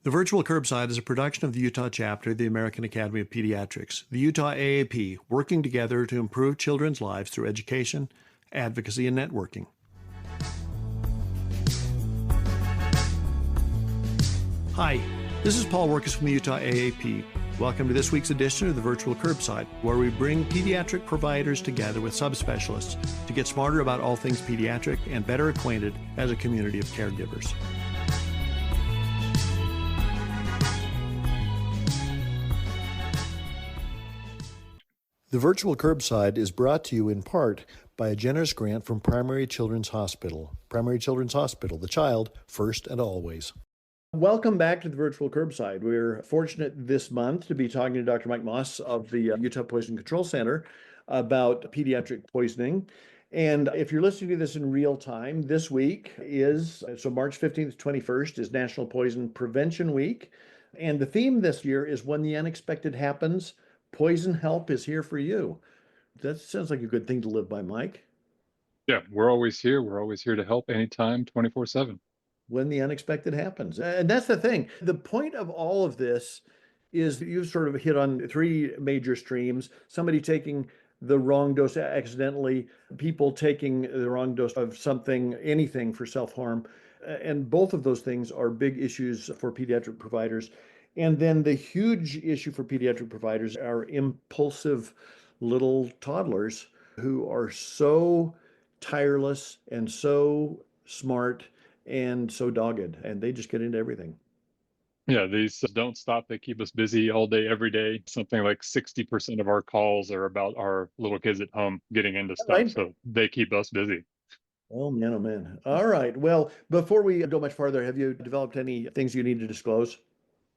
The Virtual Curbside is a production of the Utah chapter of the American Academy of Pediatrics, the Utah AAP, working together to improve children's lives through education, advocacy, and networking. Hi, this is Paul Wirkus from the Utah AAP. Welcome to this week's edition of the Virtual Curbside, where we bring pediatric providers together with subspecialists to get smarter about all things pediatric and better acquainted as a community of caregivers. The Virtual Curbside is brought to you in part by a generous grant from Primary Children's Hospital. Primary Children's Hospital, the child first and always. Welcome back to the Virtual Curbside. We're fortunate this month to be talking to Dr. Mike Moss of the Utah Poison Control Center about pediatric poisoning. And if you're listening to this in real time, this week is, so March 15th to 21st is National Poison Prevention Week. And the theme this year is When the Unexpected Happens, Poison help is here for you. That sounds like a good thing to live by, Mike. Yeah, we're always here. We're always here to help anytime, 24/7. When the unexpected happens. And that's the thing. The point of all of this is you've sort of hit on three major streams. Somebody taking the wrong dose accidentally, people taking the wrong dose of something, anything for self-harm. And both of those things are big issues for pediatric providers. And then the huge issue for pediatric providers are impulsive little toddlers who are so tireless and so smart and so dogged, and they just get into everything. Yeah, these don't stop. They keep us busy all day, every day. Something like 60% of our calls are about our little kids at home getting into stuff. Right. So they keep us busy. Oh man, oh man. All right. Well, before we go much farther, have you developed any things you need to disclose?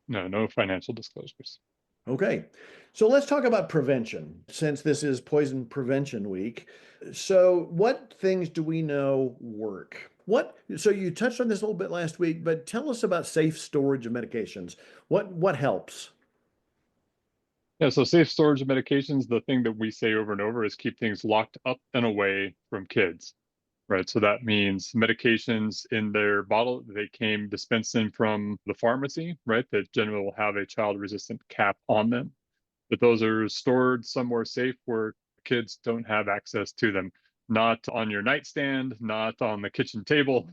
No financial disclosures. Okay. So let's talk about prevention, since this is Poison Prevention Week. So what things do we know work? So you touched on this a little bit last week, but tell us about safe storage of medications. What helps? Yeah, so safe storage of medications, the thing that we say over and over is keep things locked up and away from kids, right? So that means medications in their bottle, they came dispensed in from the pharmacy, right? That generally will have a child-resistant cap on them. But those are stored somewhere safe where kids don't have access to them. Not on your nightstand, not on the kitchen table,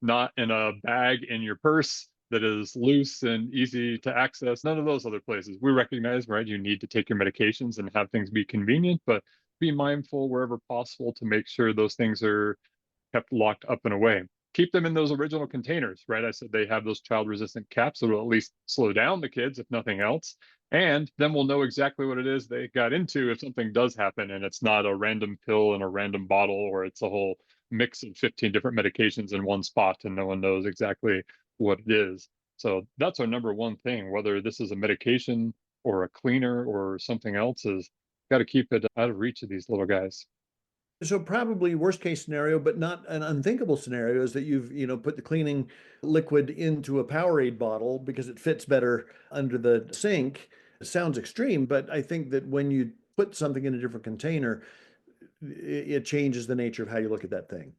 not in a bag in your purse that is loose and easy to access. None of those other places. We recognize, right, you need to take your medications and have things be convenient, but be mindful wherever possible to make sure those things are kept locked up and away. Keep them in those original containers, right? I said they have those child resistant caps that will at least slow down the kids, if nothing else. And then we'll know exactly what it is they got into if something does happen and it's not a random pill in a random bottle, or it's a whole mix of 15 different medications in one spot and no one knows exactly what it is. So that's our number one thing, whether this is a medication or a cleaner or something else, is got to keep it out of reach of these little guys. So probably worst case scenario, but not an unthinkable scenario, is that you've, put the cleaning liquid into a Powerade bottle because it fits better under the sink. It sounds extreme, but I think that when you put something in a different container, it changes the nature of how you look at that thing.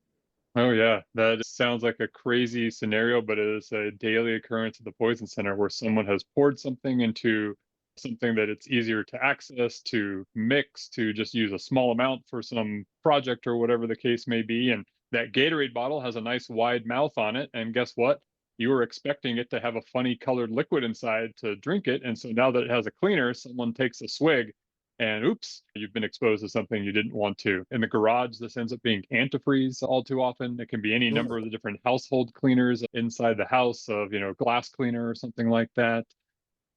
Oh yeah, that sounds like a crazy scenario, but it is a daily occurrence at the Poison Center where someone has poured something into something that it's easier to access, to mix, to just use a small amount for some project or whatever the case may be. And that Gatorade bottle has a nice wide mouth on it. And guess what? You were expecting it to have a funny colored liquid inside to drink it. And so now that it has a cleaner, someone takes a swig and oops, you've been exposed to something you didn't want to. In the garage, this ends up being antifreeze all too often. It can be any number of the different household cleaners inside the house of, glass cleaner or something like that.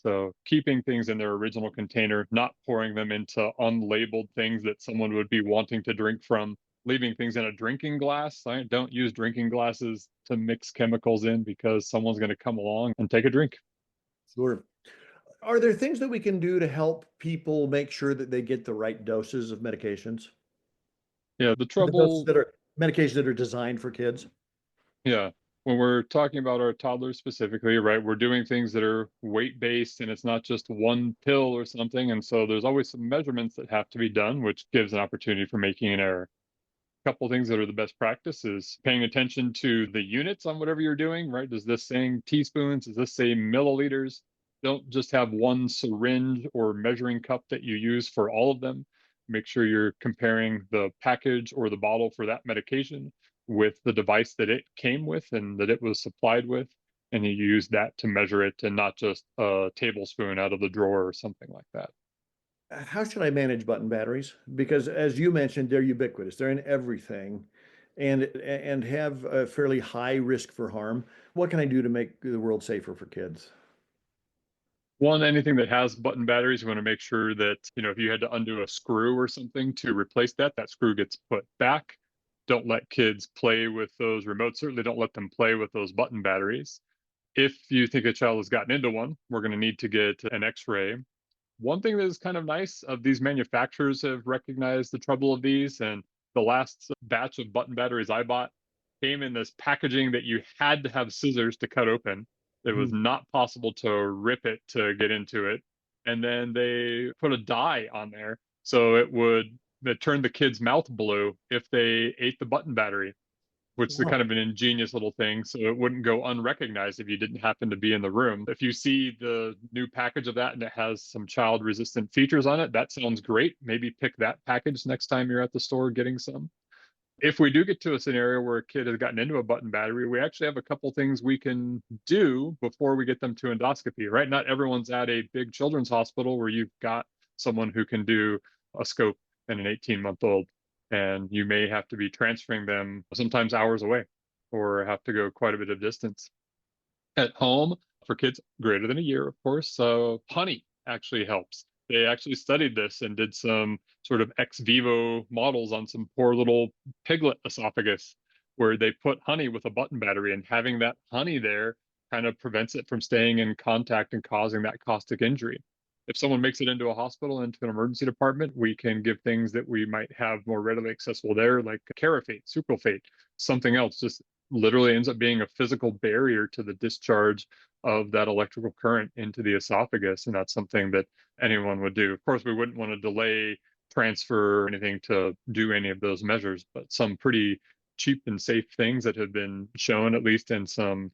So keeping things in their original container, not pouring them into unlabeled things that someone would be wanting to drink from, leaving things in a drinking glass. I don't use drinking glasses to mix chemicals in because someone's going to come along and take a drink. Sure. Are there things that we can do to help people make sure that they get the right doses of medications? Yeah, the The doses trouble. that are medications that are designed for kids? Yeah. When we're talking about our toddlers specifically, right, we're doing things that are weight-based and it's not just one pill or something. And so there's always some measurements that have to be done, which gives an opportunity for making an error. couple things that are the best practice is paying attention to the units on whatever you're doing, right? Does this saying teaspoons? Does this say milliliters? Don't just have one syringe or measuring cup that you use for all of them. Make sure you're comparing the package or the bottle for that medication with the device that it came with and that it was supplied with. And you use that to measure it and not just a tablespoon out of the drawer or something like that. How should I manage button batteries? Because as you mentioned, they're ubiquitous. They're in everything and have a fairly high risk for harm. What can I do to make the world safer for kids? One, anything that has button batteries, you want to make sure that, if you had to undo a screw or something to replace that, that screw gets put back. Don't let kids play with those remotes. Certainly don't let them play with those button batteries. If you think a child has gotten into one, we're going to need to get an x-ray. One thing that is kind of nice of these manufacturers have recognized the trouble of these, and the last batch of button batteries I bought came in this packaging that you had to have scissors to cut open. It was Mhm. not possible to rip it to get into it. And then they put a dye on there so it turned the kid's mouth blue if they ate the button battery, which is Wow. kind of an ingenious little thing. So it wouldn't go unrecognized if you didn't happen to be in the room. If you see the new package of that and it has some child resistant features on it, that sounds great. Maybe pick that package next time you're at the store getting some. If we do get to a scenario where a kid has gotten into a button battery, we actually have a couple things we can do before we get them to endoscopy, right? Not everyone's at a big children's hospital where you've got someone who can do a scope and an 18-month-old, and you may have to be transferring them sometimes hours away or have to go quite a bit of distance. At home, for kids greater than a year, of course, honey actually helps. They actually studied this and did some sort of ex vivo models on some poor little piglet esophagus where they put honey with a button battery, and having that honey there kind of prevents it from staying in contact and causing that caustic injury. If someone makes it into a hospital, into an emergency department, we can give things that we might have more readily accessible there, like carafate, sucralfate, something else. Just literally ends up being a physical barrier to the discharge of that electrical current into the esophagus. And that's something that anyone would do. Of course, we wouldn't want to delay transfer or anything to do any of those measures, but some pretty cheap and safe things that have been shown, at least in some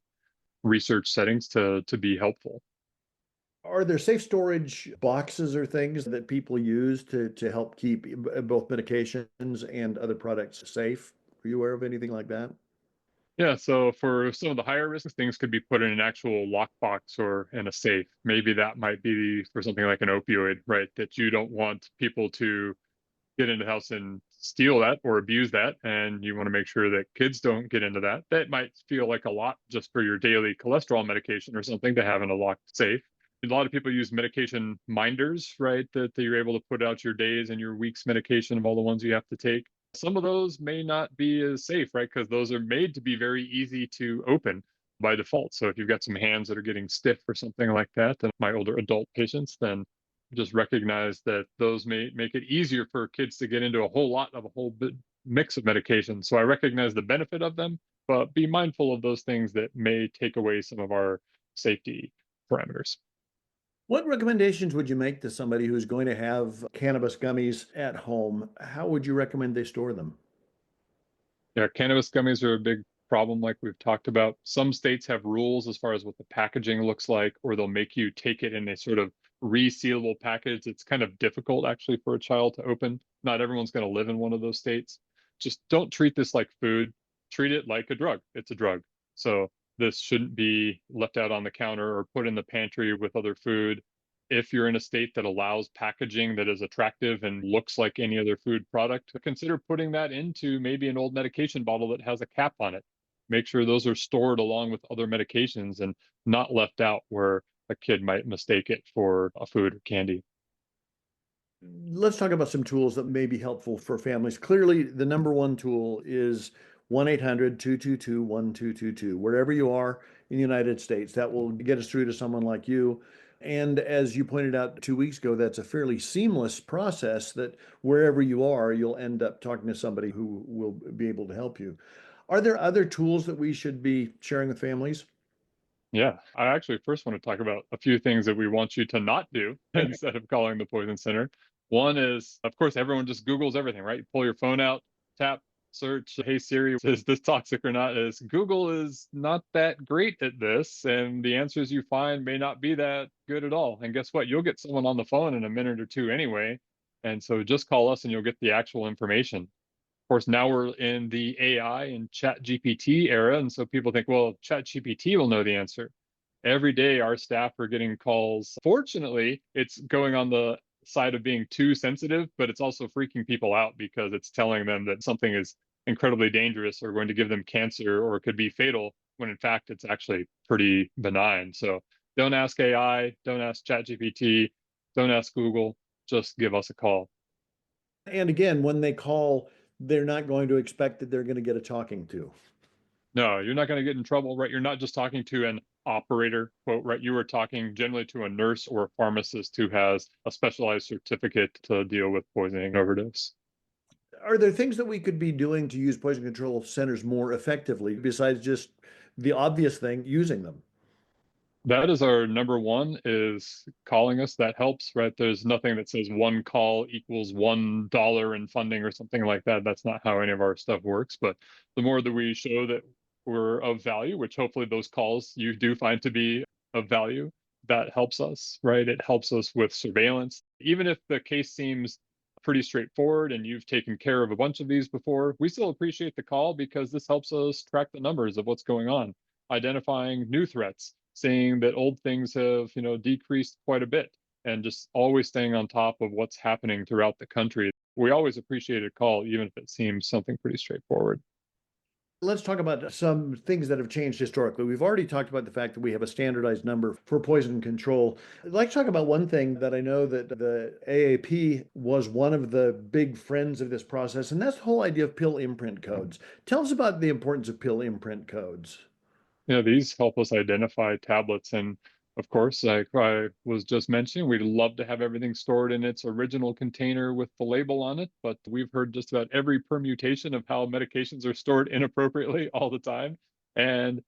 research settings, to be helpful. Are there safe storage boxes or things that people use to help keep both medications and other products safe? Are you aware of anything like that? Yeah, so for some of the higher risk things could be put in an actual lockbox or in a safe. Maybe that might be for something like an opioid, right? That you don't want people to get into the house and steal that or abuse that. And you want to make sure that kids don't get into that. That might feel like a lot just for your daily cholesterol medication or something to have in a locked safe. A lot of people use medication minders, right? That you're able to put out your days and your week's medication of all the ones you have to take. Some of those may not be as safe, right? Because those are made to be very easy to open by default. So if you've got some hands that are getting stiff or something like that, and my older adult patients, then just recognize that those may make it easier for kids to get into a whole lot of a whole bit mix of medications. So I recognize the benefit of them, but be mindful of those things that may take away some of our safety parameters. What recommendations would you make to somebody who's going to have cannabis gummies at home? How would you recommend they store them? Yeah, cannabis gummies are a big problem, like we've talked about. Some states have rules as far as what the packaging looks like, or they'll make you take it in a sort of resealable package. It's kind of difficult actually for a child to open. Not everyone's going to live in one of those states. Just don't treat this like food. Treat it like a drug. It's a drug. So this shouldn't be left out on the counter or put in the pantry with other food. If you're in a state that allows packaging that is attractive and looks like any other food product, consider putting that into maybe an old medication bottle that has a cap on it. Make sure those are stored along with other medications and not left out where a kid might mistake it for a food or candy. Let's talk about some tools that may be helpful for families. Clearly, the number one tool is 1-800-222-1222. Wherever you are in the United States, that will get us through to someone like you. And as you pointed out 2 weeks ago, that's a fairly seamless process that wherever you are, you'll end up talking to somebody who will be able to help you. Are there other tools that we should be sharing with families? Yeah, I actually first want to talk about a few things that we want you to not do instead of calling the Poison Center. One is, of course, everyone just Googles everything, right? You pull your phone out, tap search, hey Siri, is this toxic or not? Is Google is not that great at this, and the answers you find may not be that good at all. And guess what? You'll get someone on the phone in a minute or two anyway. And so just call us and you'll get the actual information. Of course, now we're in the AI and chat GPT era. And so people think, well, chat GPT will know the answer. Every day, our staff are getting calls. Fortunately, it's going on the side of being too sensitive, but it's also freaking people out because it's telling them that something is incredibly dangerous or going to give them cancer or could be fatal, when in fact it's actually pretty benign. So don't ask AI, don't ask ChatGPT, don't ask Google, just give us a call. And again, when they call, they're not going to expect that they're going to get a talking to. No, you're not going to get in trouble, right? You're not just talking to an operator, quote, right? You are talking generally to a nurse or a pharmacist who has a specialized certificate to deal with poisoning and overdose. Are there things that we could be doing to use poison control centers more effectively besides just the obvious thing, using them? That is our number one, is calling us. That helps, right? There's nothing that says one call equals $1 in funding or something like that. That's not how any of our stuff works. But the more that we show that we're of value, which hopefully those calls you do find to be of value, that helps us, right? It helps us with surveillance. Even if the case seems pretty straightforward and you've taken care of a bunch of these before, we still appreciate the call because this helps us track the numbers of what's going on, identifying new threats, seeing that old things have, decreased quite a bit, and just always staying on top of what's happening throughout the country. We always appreciate a call, even if it seems something pretty straightforward. Let's talk about some things that have changed historically. We've already talked about the fact that we have a standardized number for poison control. I'd like to talk about one thing that I know that the AAP was one of the big friends of this process, and that's the whole idea of pill imprint codes. Tell us about the importance of pill imprint codes. These help us identify tablets. And of course, like I was just mentioning, we'd love to have everything stored in its original container with the label on it, but we've heard just about every permutation of how medications are stored inappropriately all the time. And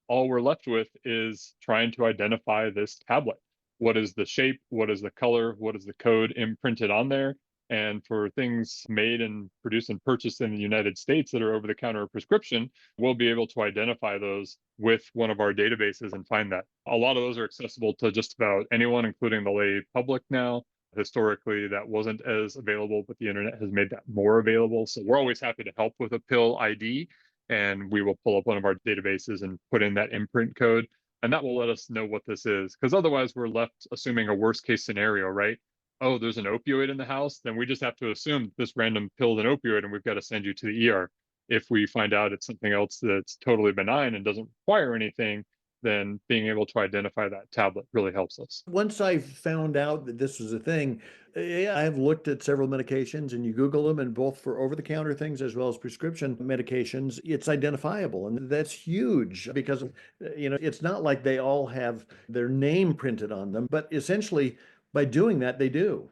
all we're left with is trying to identify this tablet. What is the shape? What is the color? What is the code imprinted on there? And for things made and produced and purchased in the United States that are over the counter prescription, we'll be able to identify those with one of our databases and find that. A lot of those are accessible to just about anyone, including the lay public now. Historically, that wasn't as available, but the internet has made that more available. So we're always happy to help with a pill ID, and we will pull up one of our databases and put in that imprint code. And that will let us know what this is. Because otherwise, we're left assuming a worst case scenario, right? Oh, there's an opioid in the house, then we just have to assume this random pill is an opioid and we've got to send you to the ER. If we find out it's something else that's totally benign and doesn't require anything, then being able to identify that tablet really helps us. Once I found out that this was a thing, yeah, I've looked at several medications and you Google them, and both for over-the-counter things as well as prescription medications, it's identifiable. And that's huge because, it's not like they all have their name printed on them, but essentially by doing that, they do.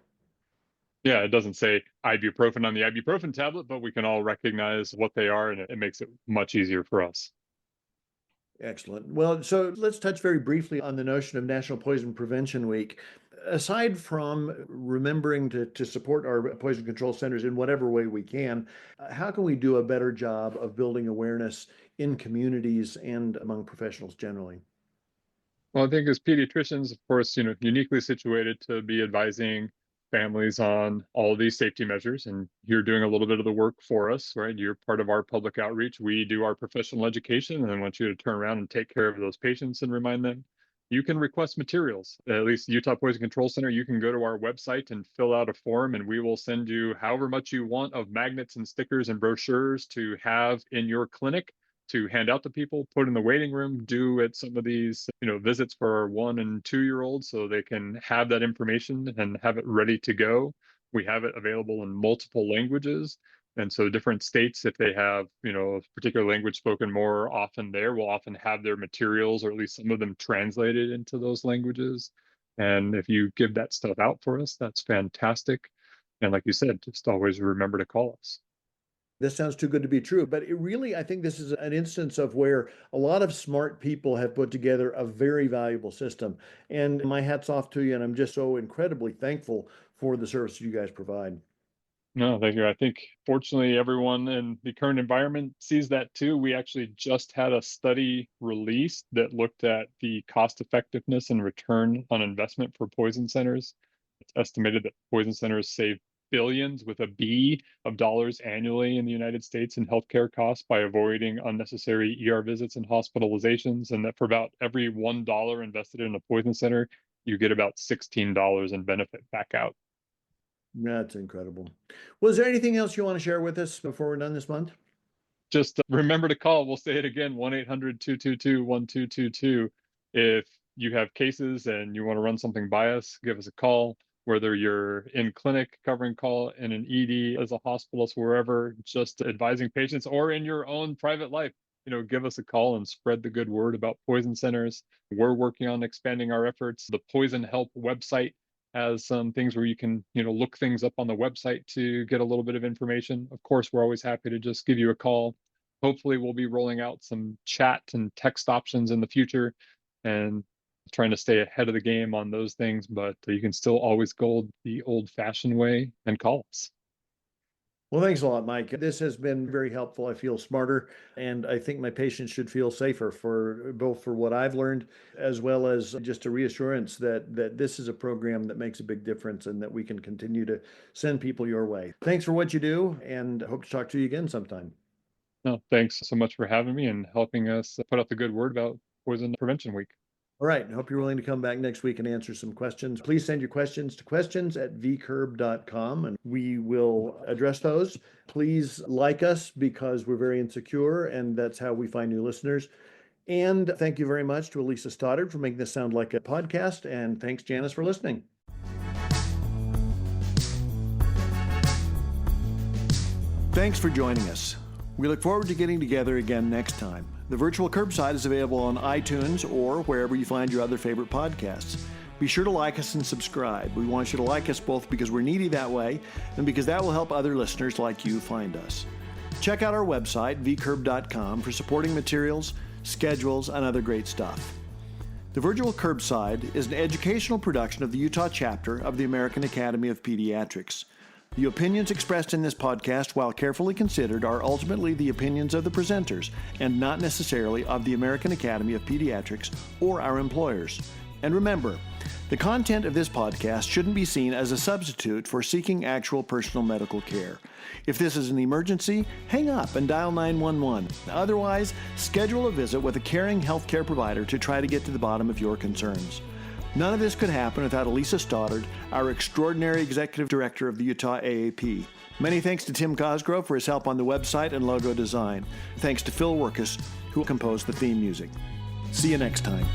Yeah, it doesn't say ibuprofen on the ibuprofen tablet, but we can all recognize what they are, and it makes it much easier for us. Excellent. Well, so let's touch very briefly on the notion of National Poison Prevention Week. Aside from remembering to support our poison control centers in whatever way we can, how can we do a better job of building awareness in communities and among professionals generally? Well, I think as pediatricians, of course, uniquely situated to be advising families on all of these safety measures, and you're doing a little bit of the work for us, right? You're part of our public outreach. We do our professional education, and I want you to turn around and take care of those patients and remind them. You can request materials. At least Utah Poison Control Center, you can go to our website and fill out a form, and we will send you however much you want of magnets and stickers and brochures to have in your clinic, to hand out to people, put in the waiting room, do at some of these, visits for our 1 and 2 year olds so they can have that information and have it ready to go. We have it available in multiple languages. And so different states, if they have, a particular language spoken more often there, will often have their materials, or at least some of them, translated into those languages. And if you give that stuff out for us, that's fantastic. And like you said, just always remember to call us. This sounds too good to be true, but it really, I think this is an instance of where a lot of smart people have put together a very valuable system. And my hat's off to you, and I'm just so incredibly thankful for the service you guys provide. No, thank you. I think fortunately everyone in the current environment sees that too. We actually just had a study released that looked at the cost effectiveness and return on investment for poison centers. It's estimated that poison centers save billions with a B of dollars annually in the United States in healthcare costs by avoiding unnecessary ER visits and hospitalizations, and that for about every $1 invested in a poison center, you get about $16 in benefit back out. That's incredible. Was there anything else you want to share with us before we're done this month? Just remember to call. We'll say it again, 1-800-222-1222. If you have cases and you want to run something by us, give us a call. Whether you're in clinic covering call, in an ED, as a hospitalist, wherever, just advising patients, or in your own private life, give us a call and spread the good word about poison centers. We're working on expanding our efforts. The Poison Help website has some things where you can, look things up on the website to get a little bit of information. Of course, we're always happy to just give you a call. Hopefully, we'll be rolling out some chat and text options in the future and trying to stay ahead of the game on those things, but you can still always go the old-fashioned way and call us. Well, thanks a lot, Mike. This has been very helpful. I feel smarter, and I think my patients should feel safer for what I've learned, as well as just a reassurance that this is a program that makes a big difference and that we can continue to send people your way. Thanks for what you do, and hope to talk to you again sometime. No, thanks so much for having me and helping us put out the good word about Poison Prevention Week. All right. I hope you're willing to come back next week and answer some questions. Please send your questions to questions@vcurb.com and we will address those. Please like us because we're very insecure and that's how we find new listeners. And thank you very much to Elisa Stoddard for making this sound like a podcast. And thanks, Janice, for listening. Thanks for joining us. We look forward to getting together again next time. The virtual curbside is available on iTunes or wherever you find your other favorite podcasts. Be sure to like us and subscribe. We want you to like us both because we're needy that way and because that will help other listeners like you find us. Check out our website, vcurb.com, for supporting materials, schedules, and other great stuff. The Virtual Curbside is an educational production of the Utah chapter of the American Academy of Pediatrics. The opinions expressed in this podcast, while carefully considered, are ultimately the opinions of the presenters and not necessarily of the American Academy of Pediatrics or our employers. And remember, the content of this podcast shouldn't be seen as a substitute for seeking actual personal medical care. If this is an emergency, hang up and dial 911. Otherwise, schedule a visit with a caring healthcare provider to try to get to the bottom of your concerns. None of this could happen without Elisa Stoddard, our extraordinary executive director of the Utah AAP. Many thanks to Tim Cosgrove for his help on the website and logo design. Thanks to Paul Wirkus, who composed the theme music. See you next time.